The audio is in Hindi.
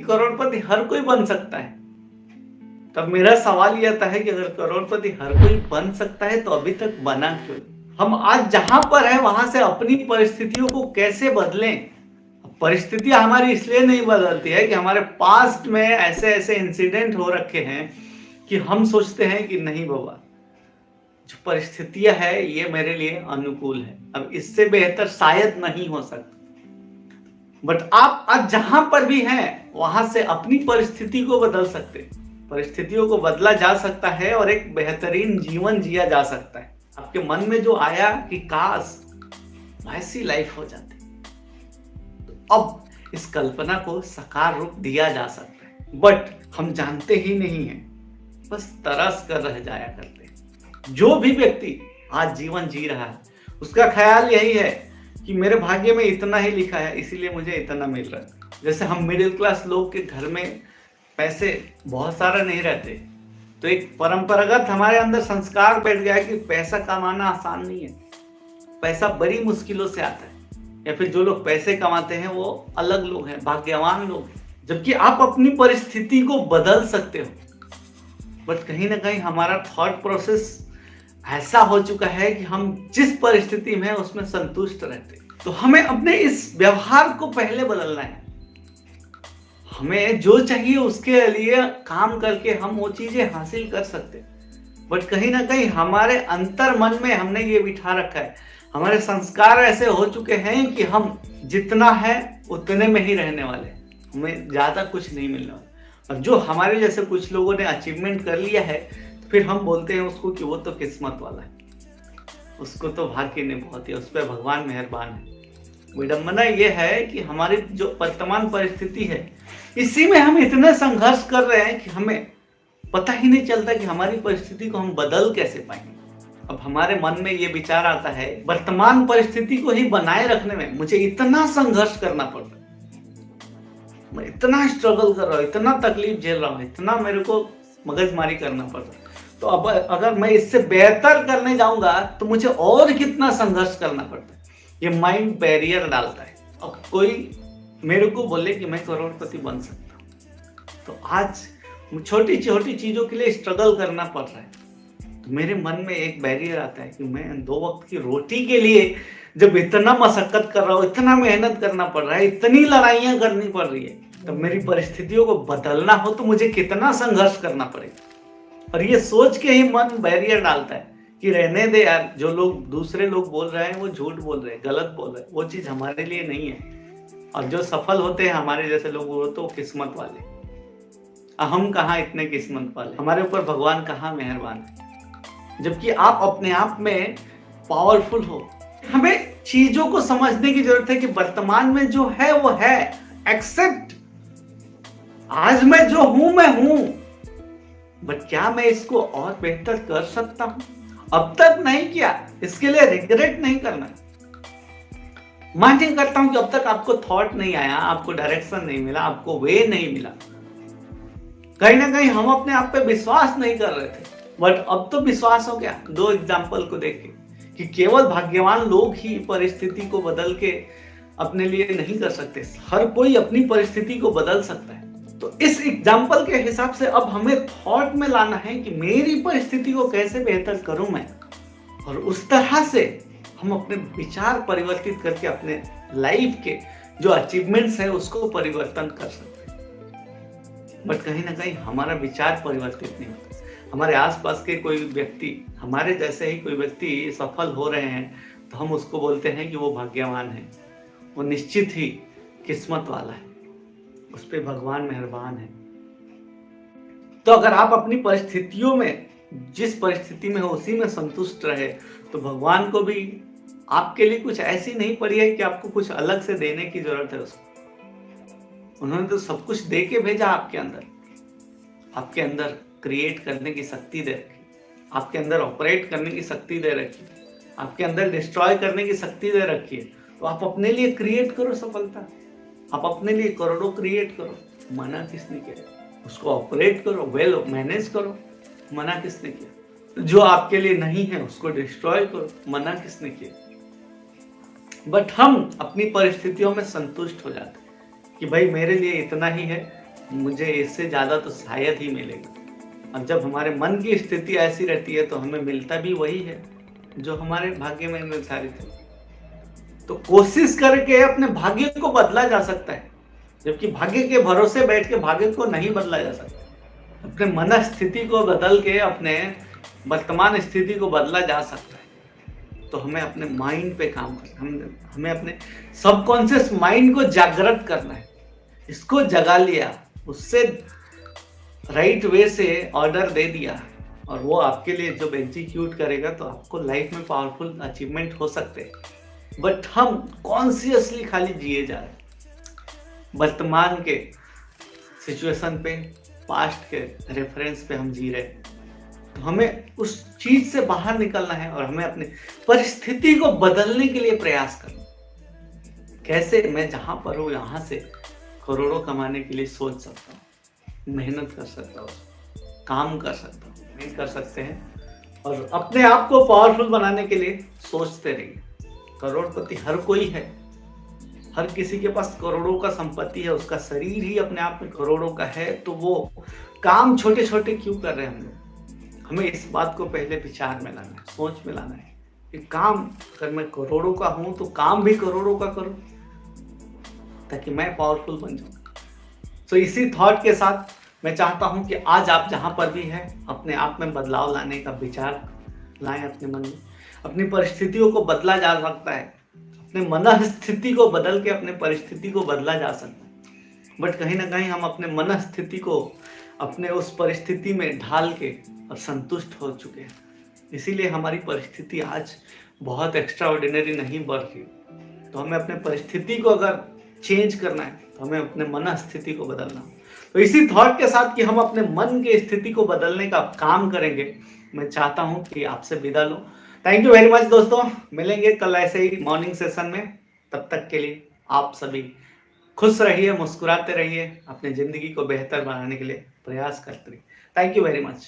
करोड़पति हर कोई बन सकता है। तब मेरा सवाल ये आता है कि अगर करोड़पति हर कोई बन सकता है तो अभी तक बना क्यों? हम आज जहां पर है वहां से अपनी परिस्थितियों को कैसे बदलें? परिस्थितियां हमारी इसलिए नहीं बदलती है कि हमारे पास्ट में ऐसे ऐसे इंसिडेंट हो रखे हैं कि हम सोचते हैं कि नहीं बाबा, जो परिस्थितियां है ये मेरे लिए अनुकूल है, अब इससे बेहतर शायद नहीं हो सकता। बट आप आज जहां पर भी हैं वहां से अपनी परिस्थिति को बदल सकते हैं, परिस्थितियों को बदला जा सकता है और एक बेहतरीन जीवन जिया जा सकता है। आपके मन में जो आया कि काश वैसी लाइफ हो जाती, तो अब इस कल्पना को साकार रूप दिया जा सकता है। बट हम जानते ही नहीं है, बस तरस कर रह जाया करते हैं। जो भी व्यक्ति आज जीवन जी रहा है उसका ख्याल यही है कि मेरे भाग्य में इतना ही लिखा है इसीलिए मुझे इतना मिल रहा है। जैसे हम मिडिल क्लास लोग के घर में पैसे बहुत सारा नहीं रहते, तो एक परंपरागत हमारे अंदर संस्कार बैठ गया है कि पैसा कमाना आसान नहीं है, पैसा बड़ी मुश्किलों से आता है, या फिर जो लोग पैसे कमाते हैं वो अलग लोग हैं, भाग्यवान लोग हैं। जबकि आप अपनी परिस्थिति को बदल सकते हो। बट कहीं ना कहीं हमारा थॉट प्रोसेस ऐसा हो चुका है कि हम जिस परिस्थिति में है उसमें संतुष्ट रहते हैं। तो हमें अपने इस व्यवहार को पहले बदलना है। हमें जो चाहिए उसके लिए काम करके हम वो चीजें हासिल कर सकते हैं। बट कहीं ना कहीं हमारे अंतर मन में हमने ये बिठा रखा है, हमारे संस्कार ऐसे हो चुके हैं कि हम जितना है उतने में ही रहने वाले, हमें ज्यादा कुछ नहीं मिलने वाला। और जो हमारे जैसे कुछ लोगों ने अचीवमेंट कर लिया है तो फिर हम बोलते हैं उसको कि वो तो किस्मत वाला है, उसको तो भाग्य ने बहुत दिया, उस पर भगवान मेहरबान है। विडंबना ये है कि हमारी जो वर्तमान परिस्थिति है इसी में हम इतने संघर्ष कर रहे हैं कि हमें पता ही नहीं चलता कि हमारी परिस्थिति को हम बदल कैसे पाएंगे। अब हमारे मन में ये विचार आता है वर्तमान परिस्थिति को ही बनाए रखने में मुझे इतना संघर्ष करना पड़ता है, मैं इतना स्ट्रगल कर रहा हूँ, इतना तकलीफ झेल रहा हूँ, इतना मेरे को मगजमारी करना पड़ रहा है, तो अब अगर मैं इससे बेहतर करने जाऊंगा तो मुझे और कितना संघर्ष करना पड़ता है। ये माइंड बैरियर डालता है। अब कोई मेरे को बोले कि मैं करोड़पति बन सकता हूँ, तो आज छोटी छोटी चीजों के लिए स्ट्रगल करना पड़ रहा है, तो मेरे मन में एक बैरियर आता है कि मैं 2 वक्त की रोटी के लिए जब इतना मशक्कत कर रहा हूँ, इतना मेहनत करना पड़ रहा है, इतनी लड़ाइयाँ करनी पड़ रही है, तब मेरी परिस्थितियों को बदलना हो तो मुझे कितना संघर्ष करना पड़ेगा। और ये सोच के ही मन बैरियर डालता है कि रहने दे यार, जो लोग दूसरे लोग बोल रहे हैं वो झूठ बोल रहे हैं, गलत बोल रहे हैं, वो चीज हमारे लिए नहीं है। और जो सफल होते हैं हमारे जैसे लोग वो तो किस्मत वाले, हम कहाँ इतने किस्मत वाले, हमारे ऊपर भगवान कहाँ मेहरबान है। जबकि आप अपने आप में पावरफुल हो। हमें चीजों को समझने की जरूरत है कि वर्तमान में जो है वो है, एक्सेप्ट। आज मैं जो हूं मैं हूं, बट क्या मैं इसको और बेहतर कर सकता हूं? अब तक नहीं किया, इसके लिए रिग्रेट नहीं करना। मानिंग करता हूं कि अब तक आपको थॉट नहीं आया, आपको डायरेक्शन नहीं मिला, आपको वे नहीं मिला, कहीं ना कहीं हम अपने आप पे विश्वास नहीं कर रहे थे, बट अब तो विश्वास हो गया 2 एग्जाम्पल को देख के कि केवल भाग्यवान लोग ही परिस्थिति को बदल के अपने लिए नहीं कर सकते, हर कोई अपनी परिस्थिति को बदल सकता है। तो इस एग्जाम्पल के हिसाब से अब हमें थॉट में लाना है कि मेरी परिस्थिति को कैसे बेहतर करूं मैं, और उस तरह से हम अपने विचार परिवर्तित करके अपने लाइफ के जो अचीवमेंट्स है उसको परिवर्तन कर सकते हैं। बट कहीं ना कहीं हमारा विचार परिवर्तित नहीं होता। हमारे आसपास के कोई व्यक्ति, हमारे जैसे ही कोई व्यक्ति सफल हो रहे हैं तो हम उसको बोलते हैं कि वो भाग्यवान है, वो निश्चित ही किस्मत वाला है, उस पर भगवान मेहरबान है। तो अगर आप अपनी परिस्थितियों में जिस परिस्थिति में हो उसी में संतुष्ट रहे तो भगवान को भी आपके लिए कुछ ऐसी नहीं पड़ी है कि आपको कुछ अलग से देने की जरूरत है उसको। उन्होंने तो सब कुछ दे के भेजा आपके अंदर क्रिएट करने की शक्ति दे रखी, आपके अंदर ऑपरेट करने की शक्ति दे रखी, आपके अंदर डिस्ट्रॉय करने की शक्ति दे रखी है। तो आप अपने लिए क्रिएट करो सफलता, आप अपने लिए करोड़ों क्रिएट करो, मना किसने किया? उसको ऑपरेट करो, वेल मैनेज करो, मना किसने किया? जो आपके लिए नहीं है उसको डिस्ट्रॉय करो, मना किसने किया? बट हम अपनी परिस्थितियों में संतुष्ट हो जाते हैं कि भाई मेरे लिए इतना ही है, मुझे इससे ज़्यादा तो शायद ही मिलेगा। और जब हमारे मन की स्थिति ऐसी रहती है तो हमें मिलता भी वही है जो हमारे भाग्य में निर्धारित है। तो कोशिश करके अपने भाग्य को बदला जा सकता है, जबकि भाग्य के भरोसे बैठ के भाग्य को नहीं बदला जा सकता। अपने मन स्थिति को बदल के अपने वर्तमान स्थिति को बदला जा सकता है। तो हमें अपने माइंड पे काम करना, हमें अपने सबकॉन्शियस माइंड को जागृत करना है। इसको जगा लिया, उससे राइट वे से ऑर्डर दे दिया और वो आपके लिए जब एग्जीक्यूट करेगा तो आपको लाइफ में पावरफुल अचीवमेंट हो सकते हैं। बट हम कॉन्शियसली खाली जिए जा रहे हैं वर्तमान के सिचुएशन पे, पास्ट के रेफरेंस पे हम जी रहे हैं। तो हमें उस चीज से बाहर निकलना है और हमें अपनी परिस्थिति को बदलने के लिए प्रयास करना। कैसे? मैं जहां पर हूं यहां से करोड़ों कमाने के लिए सोच सकता हूँ, मेहनत कर सकता हूँ, काम कर सकता हूँ, नहीं कर सकते हैं। और अपने आप को पावरफुल बनाने के लिए सोचते रहिए। करोड़पति हर कोई है, हर किसी के पास करोड़ों का संपत्ति है, उसका शरीर ही अपने आप में करोड़ों का है। तो वो काम छोटे छोटे क्यों कर रहे हैं हम लोग? हमें इस बात को पहले विचार में लाना है, सोच में लाना है कि काम अगर मैं करोड़ों का हूं तो काम भी करोड़ों का करूं ताकि मैं पावरफुल बन जाऊं। तो इसी थॉट के साथ मैं चाहता हूं कि आज आप जहां पर भी हैं अपने आप में बदलाव लाने का विचार लाएं अपने मन में। अपनी परिस्थितियों को बदला जा सकता है, अपने मन स्थिति को बदल के अपने परिस्थिति को बदला जा सकता है। बट कहीं ना कहीं हम अपने मन स्थिति को अपने उस परिस्थिति में ढाल के और संतुष्ट हो चुके हैं, इसीलिए हमारी परिस्थिति आज बहुत एक्स्ट्रा ऑर्डिनरी नहीं बढ़ रही। तो हमें अपने परिस्थिति को अगर चेंज करना है तो हमें अपने मन स्थिति को बदलना। तो इसी थॉट के साथ कि हम अपने मन की स्थिति को बदलने का काम करेंगे, मैं चाहता हूं कि आपसे विदा लो। थैंक यू वेरी मच दोस्तों, मिलेंगे कल ऐसे ही मॉर्निंग सेशन में। तब तक के लिए आप सभी खुश रहिए, मुस्कुराते रहिए, अपनी जिंदगी को बेहतर बनाने के लिए प्रयास करते रहिए। Thank you very much.